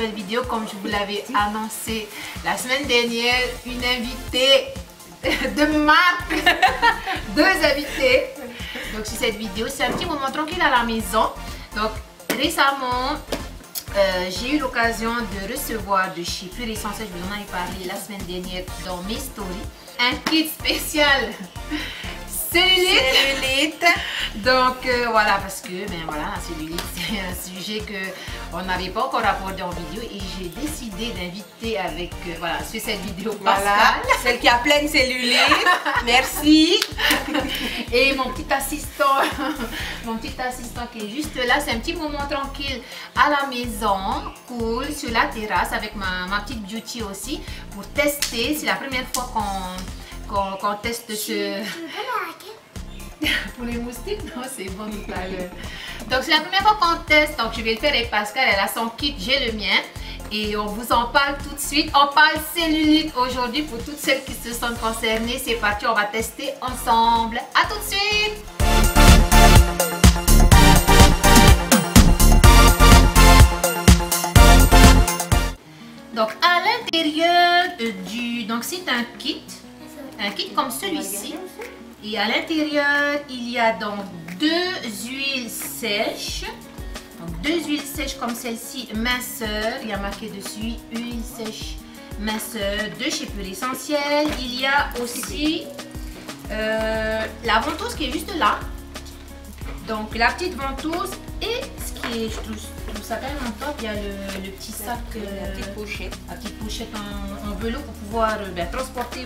nouvelle vidéo. Comme je vous l'avais annoncé la semaine dernière, une invitée de marque, 2 invités. Donc sur cette vidéo, c'est un petit moment tranquille à la maison. Donc récemment, j'ai eu l'occasion de recevoir de chez Pure Essentiel, je vous en avais parlé la semaine dernière dans mes stories, un kit spécial cellulite. Donc voilà, parce que voilà, la cellulite c'est un sujet que on n'avait pas encore abordé en vidéo et j'ai décidé d'inviter avec voilà, sur cette vidéo Pascal, voilà, celle qui a pleine cellulite. Merci. Et mon petit assistant qui est juste là. C'est un petit moment tranquille à la maison, cool, sur la terrasse avec ma petite beauty aussi pour tester. C'est la première fois qu'on teste ce... Pour les moustiques, non, c'est bon tout à l'heure. Donc c'est la première fois qu'on teste, donc je vais le faire avec Pascal, elle a son kit, j'ai le mien. Et on vous en parle tout de suite. On parle cellulite aujourd'hui pour toutes celles qui se sentent concernées. C'est parti, on va tester ensemble. À tout de suite. Donc à l'intérieur donc c'est un kit comme celui-ci. Et à l'intérieur, il y a donc 2 huiles sèches. Donc 2 huiles sèches comme celle-ci, minceur. Il y a marqué dessus huile sèche minceur de chez Pure Essentiel. Il y a aussi la ventouse qui est juste là. Donc la petite ventouse et ce qui est, je trouve ça quand même top, il y a le petit sac, la petite pochette en velours pour pouvoir transporter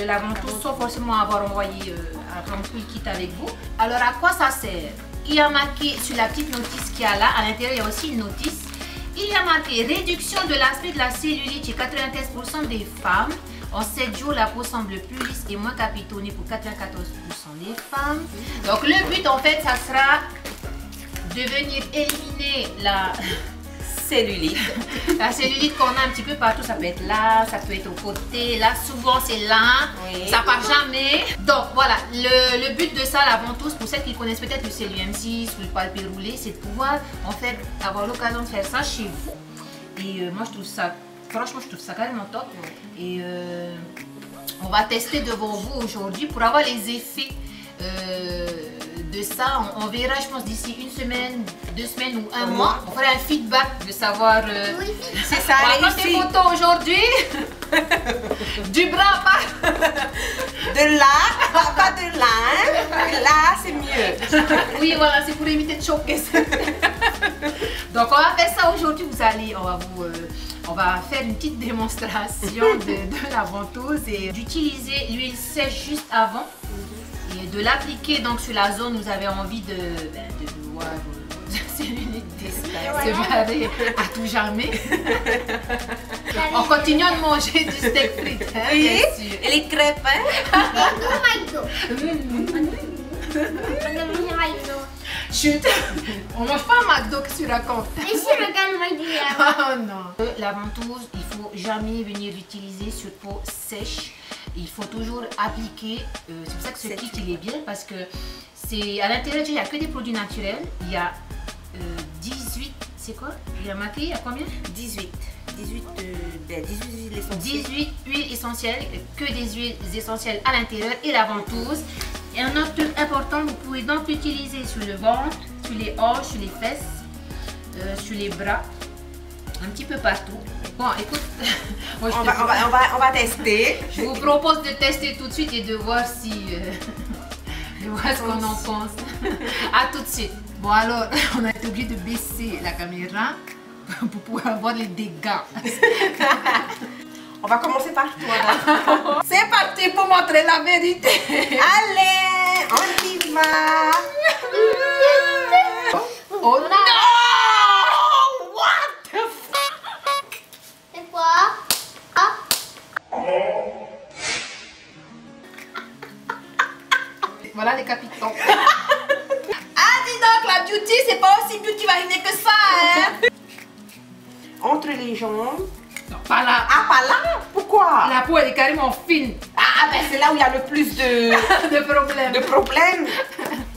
la ventouse sans forcément avoir envoyé un full kit avec vous. Alors à quoi ça sert? Il y a marqué sur la petite notice qu'il y a là, à l'intérieur il y a aussi une notice. Il y a marqué réduction de l'aspect de la cellulite chez 95% des femmes. En 7 jours, la peau semble plus lisse et moins capitonnée pour 94% des femmes. Donc le but en fait, ça sera de venir éliminer la cellulite. La cellulite qu'on a un petit peu partout, ça peut être là, ça peut être au côté, là souvent c'est là, oui. Ça part jamais. Donc voilà, le but de ça, la ventouse, pour celles qui connaissent peut-être le CellulM6 ou le palpé roulé, c'est de pouvoir en fait avoir l'occasion de faire ça chez vous. Et moi je trouve ça, franchement je trouve ça carrément top. Et on va tester devant vous aujourd'hui pour avoir les effets de ça. On verra, je pense, d'ici une semaine, 2 semaines ou un mois. On fera un feedback de savoir. C'est ça. On va prendre des photos aujourd'hui. Du bras, pas de là, pas de là. Hein. Là, c'est mieux. Oui, voilà, c'est pour éviter de choquer. Donc, on va faire ça aujourd'hui. On va faire une petite démonstration de la ventouse et d'utiliser l'huile sèche juste avant. Et de l'appliquer donc sur la zone où vous avez envie de voir vos cellulites se barrer à tout jamais. En continuant de manger du steak frit, hein, oui, bien sûr. Et les crêpes, hein. Chut, on mange pas un McDo que tu racontes. Oh non. La ventouse, il faut jamais venir l'utiliser sur peau sèche. Il faut toujours appliquer, c'est pour ça que ce kit il est bien parce que c'est à l'intérieur il n'y a que des produits naturels. Il y a 18, c'est quoi? Il y a marqué, il y a combien? 18 huiles essentielles. 18 huiles essentielles, que des huiles essentielles à l'intérieur et la ventouse. Et un autre truc important, vous pouvez donc l'utiliser sur le ventre, sur les hanches, sur les fesses, sur les bras, un petit peu partout. Bon, écoute, moi, on va tester. Je vous propose de tester tout de suite et de voir si, de voir ce qu'on en pense. À tout de suite. Bon alors, on a été obligé de baisser la caméra pour pouvoir voir les dégâts. On va commencer par toi. C'est parti pour montrer la vérité. Allez, on y va. Oh non! Voilà les capitons. Ah dis donc, la beauty c'est pas aussi beauty variée que ça, hein. Entre les jambes. Non, pas là. Ah, pas là? Pourquoi? La peau elle est carrément fine. Ah ben c'est là où il y a le plus de problèmes.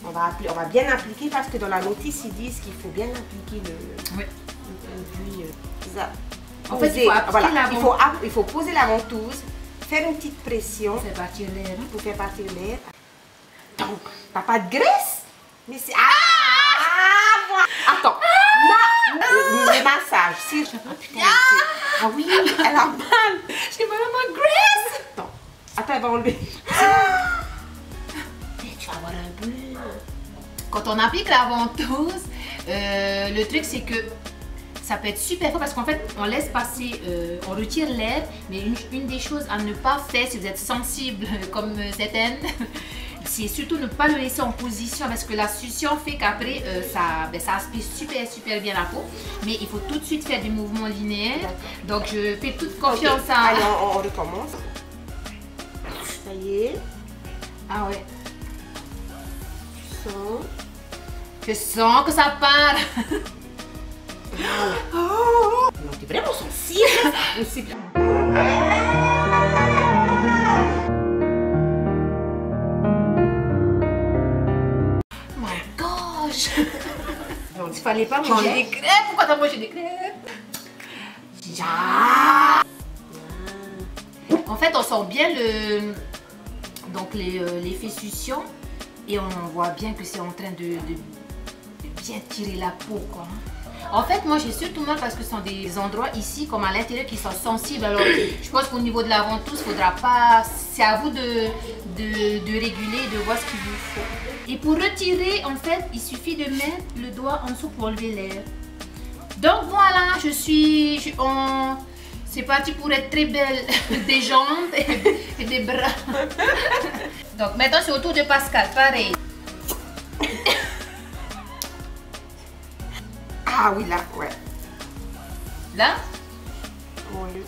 On va bien appliquer parce que dans la notice ils disent qu'il faut bien appliquer oui. ça. En fait, il faut appliquer la ventouse. Il faut poser la ventouse, faire une petite pression. Pour faire partir l'air. Pour faire partir l'air. Donc, t'as pas de graisse? Mais c'est... Attends. Le massage. Si je... Ah oui, elle a mal. J'ai mal à ma graisse. Attends, elle va enlever. Tu vas avoir un bleu. Quand on applique la ventouse, le truc c'est que ça peut être super fort parce qu'en fait on laisse passer, on retire l'air, mais une des choses à ne pas faire si vous êtes sensible comme certaines, c'est surtout ne pas le laisser en position parce que la succion fait qu'après ça aspire super bien la peau, mais il faut tout de suite faire des mouvements linéaires. Donc je fais toute confiance à... Allez, on recommence. Ça y est. Ah ouais. Je Je sens que ça part. Oh, non, t'es vraiment sensible. Oh my gosh. Il fallait pas manger des crêpes. Pourquoi t'as mangé des crêpes? En fait, on sent bien l'effet succion et on voit bien que c'est en train de bien tirer la peau, quoi. En fait, moi j'ai surtout mal parce que ce sont des endroits ici comme à l'intérieur qui sont sensibles. Alors je pense qu'au niveau de la ventouse, faudra pas. C'est à vous de réguler, de voir ce qu'il vous faut. Et pour retirer, en fait, il suffit de mettre le doigt en dessous pour enlever l'air. Donc voilà, c'est parti pour être très belle des jambes et des bras. Donc maintenant c'est au tour de Pascal, pareil. Ah oui, là, ouais. Là? Enlève.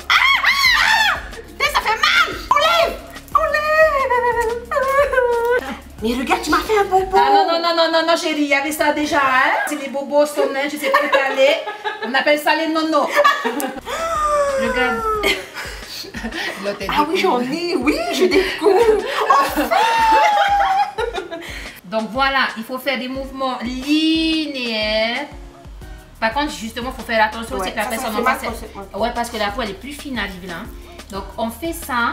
Ça fait mal! Enlève! Mais regarde, tu m'as fait un bobo! Ah non, chérie, il y avait ça déjà, hein? C'est les bobos sonnants, je sais pas où t'allais. On appelle ça les nonos. Regarde. Ah oui, j'en ai, oui, je découvre. Donc voilà, il faut faire des mouvements linéaires. Par contre, justement, il faut faire attention aussi que la personne en face. Ouais, parce que la peau elle est plus fine à arrive là. Donc on fait ça.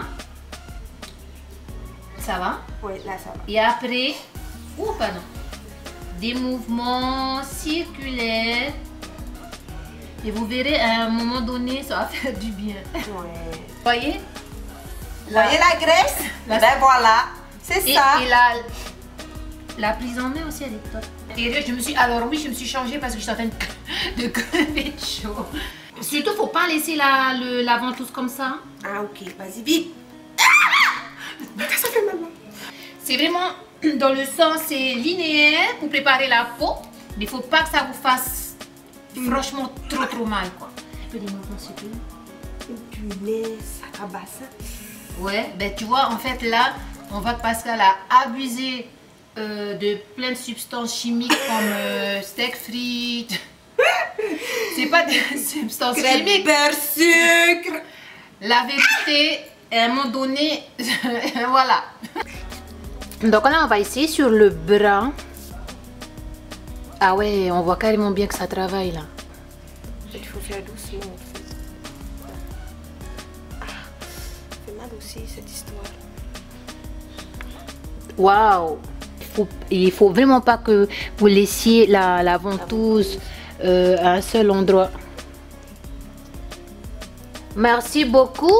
Ça va? Oui, là ça va. Et après, pardon, des mouvements circulaires. Et vous verrez, à un moment donné, ça va faire du bien. Ouais. Voyez? Vous voyez la graisse? Ben voilà, c'est ça. Et la prise en main aussi, elle est top. Et je me suis changée parce que j'étais en train de crever de chaud. Surtout, faut pas laisser la ventouse comme ça. Ah ok, vas-y vite. Ça fait mal. C'est vraiment dans le sens, c'est linéaire pour préparer la peau, mais il faut pas que ça vous fasse franchement trop mal, quoi. Un peu des mouvements circulaires. Punaise, ça tabasse. Ouais, ben tu vois, en fait là, on voit que Pascal a abusé de plein de substances chimiques comme steak frites. C'est pas des substances chimiques. Beurre, sucre. La vérité, à un moment donné, voilà. Donc là, on va essayer sur le bras. Ah ouais, on voit carrément bien que ça travaille là. Il faut faire doucement. Ça fait mal aussi cette histoire. Waouh! Il faut vraiment pas que vous laissiez la ventouse à un seul endroit. Merci beaucoup.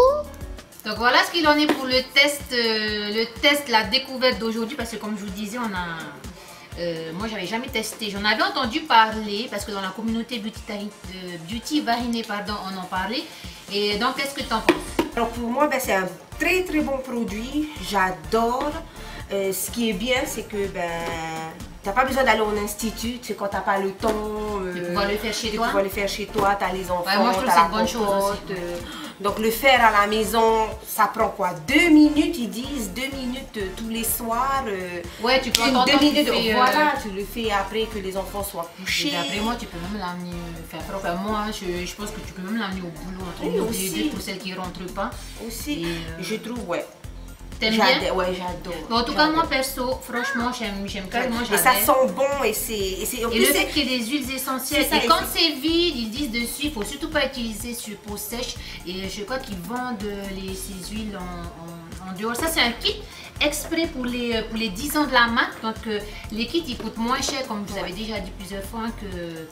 Donc voilà ce qu'il en est pour le test, la découverte d'aujourd'hui, parce que comme je vous disais, moi j'avais jamais testé, j'en avais entendu parler parce que dans la communauté Beauty Vahiné, pardon, on en parlait. Et donc qu'est-ce que tu en penses? Alors pour moi, c'est un très bon produit, j'adore. Ce qui est bien, c'est que t'as pas besoin d'aller en institut, c'est quand t'as pas le temps de pouvoir le faire chez toi. Tu as les enfants, moi je trouve que c'est une bonne chose aussi. Donc le faire à la maison, ça prend quoi? 2 minutes, ils disent 2 minutes tous les soirs. Ouais, tu peux 2 minutes, voilà, tu le fais après que les enfants soient couchés. Et après moi, tu peux même l'amener, moi je pense que tu peux même l'amener au boulot, entre deux pour celles qui rentrent pas. Aussi, je trouve, ouais. T'aimes bien? Ouais, j'adore. Bon, en tout cas, moi perso, franchement, j'aime carrément. Et ça sent bon et c'est. Et le fait qu'il y ait des huiles essentielles. Et quand c'est vide, ils disent dessus, il faut surtout pas utiliser sur peau sèche. Et je crois qu'ils vendent ces huiles en dehors. Ça, c'est un kit exprès pour les 10 ans de la marque. Donc, les kits, ils coûtent moins cher, comme vous avez déjà dit plusieurs fois,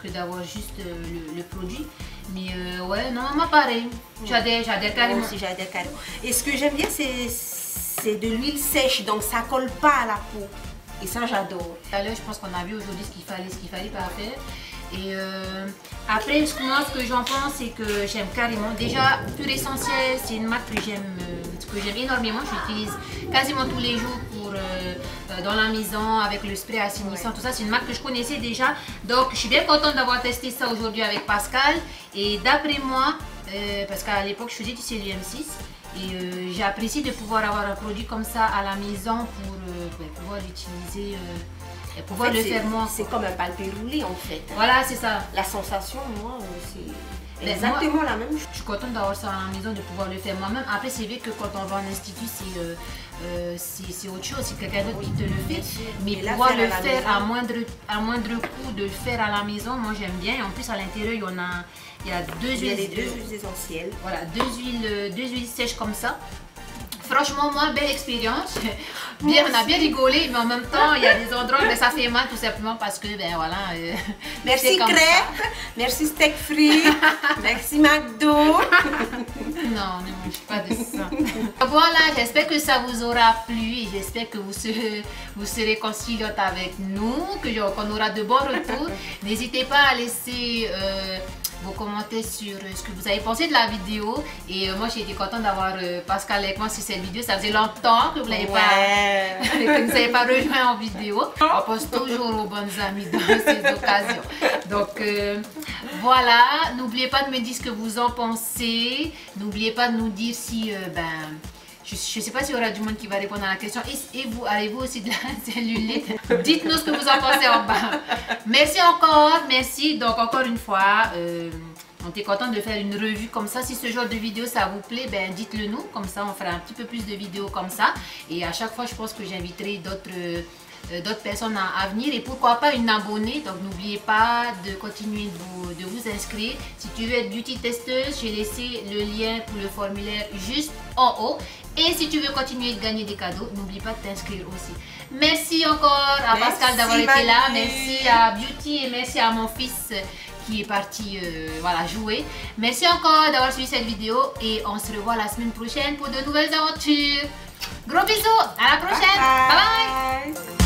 que d'avoir juste le produit. Mais ouais, non, moi pareil. J'adhère carrément. Moi aussi, j'adhère carrément. Et ce que j'aime bien, c'est de l'huile sèche, donc ça colle pas à la peau. Et ça, j'adore. Tout à l'heure, je pense qu'on a vu aujourd'hui ce qu'il fallait pas faire. Et après, moi, ce que j'en pense, c'est que j'aime carrément. Déjà, Pur Essentiel, c'est une marque que j'aime énormément. J'utilise quasiment tous les jours dans la maison avec le spray assainissant. Tout ça, c'est une marque que je connaissais déjà. Donc, je suis bien contente d'avoir testé ça aujourd'hui avec Pascal. Et d'après moi, parce qu'à l'époque, je faisais du CLUM6. Et j'apprécie de pouvoir avoir un produit comme ça à la maison pour pouvoir l'utiliser. Et pouvoir le faire moi. C'est comme un palpé roulé en fait. Voilà, c'est ça. La sensation, moi, c'est exactement la même chose. Je suis contente d'avoir ça à la maison, de pouvoir le faire moi-même. Après, c'est vrai que quand on va en institut, c'est autre chose, c'est quelqu'un d'autre qui te le fait. Mais pouvoir le faire à moindre coût, de le faire à la maison, moi j'aime bien. En plus, à l'intérieur, il y a deux huiles essentielles. Voilà, deux huiles sèches comme ça. Franchement, moi, belle expérience. Bien, on a bien rigolé, mais en même temps, il y a des endroits où ça fait mal tout simplement parce que, ben voilà. Merci crêpes, merci steak frit, merci McDo. Non, ne mange pas de ça. Voilà, j'espère que ça vous aura plu et j'espère que vous serez conciliante avec nous, qu'on aura de bons retours. N'hésitez pas à laisser vos commentaires sur ce que vous avez pensé de la vidéo. Et moi, j'ai été contente d'avoir Pascal avec moi sur cette vidéo. Ça faisait longtemps que vous n'avez pas rejoint en vidéo. On pense toujours aux bonnes amies dans ces occasions. Donc voilà, n'oubliez pas de me dire ce que vous en pensez. N'oubliez pas de nous dire si je ne sais pas s'il y aura du monde qui va répondre à la question. Et vous, avez-vous aussi de la cellulite? Dites-nous ce que vous en pensez en bas. Merci encore, merci. Donc encore une fois, on était content de faire une revue comme ça. Si ce genre de vidéo ça vous plaît, ben dites-le nous. Comme ça, on fera un petit peu plus de vidéos comme ça. Et à chaque fois, je pense que j'inviterai d'autres personnes à venir et pourquoi pas une abonnée. Donc n'oubliez pas de continuer de vous inscrire. Si tu veux être beauty testeuse, j'ai laissé le lien pour le formulaire juste en haut. Et si tu veux continuer de gagner des cadeaux, n'oublie pas de t'inscrire aussi. Merci encore à Pascal d'avoir été là. Merci à Beauty et merci à mon fils qui est parti jouer. Merci encore d'avoir suivi cette vidéo et on se revoit la semaine prochaine pour de nouvelles aventures. Gros bisous, à la prochaine. Bye bye.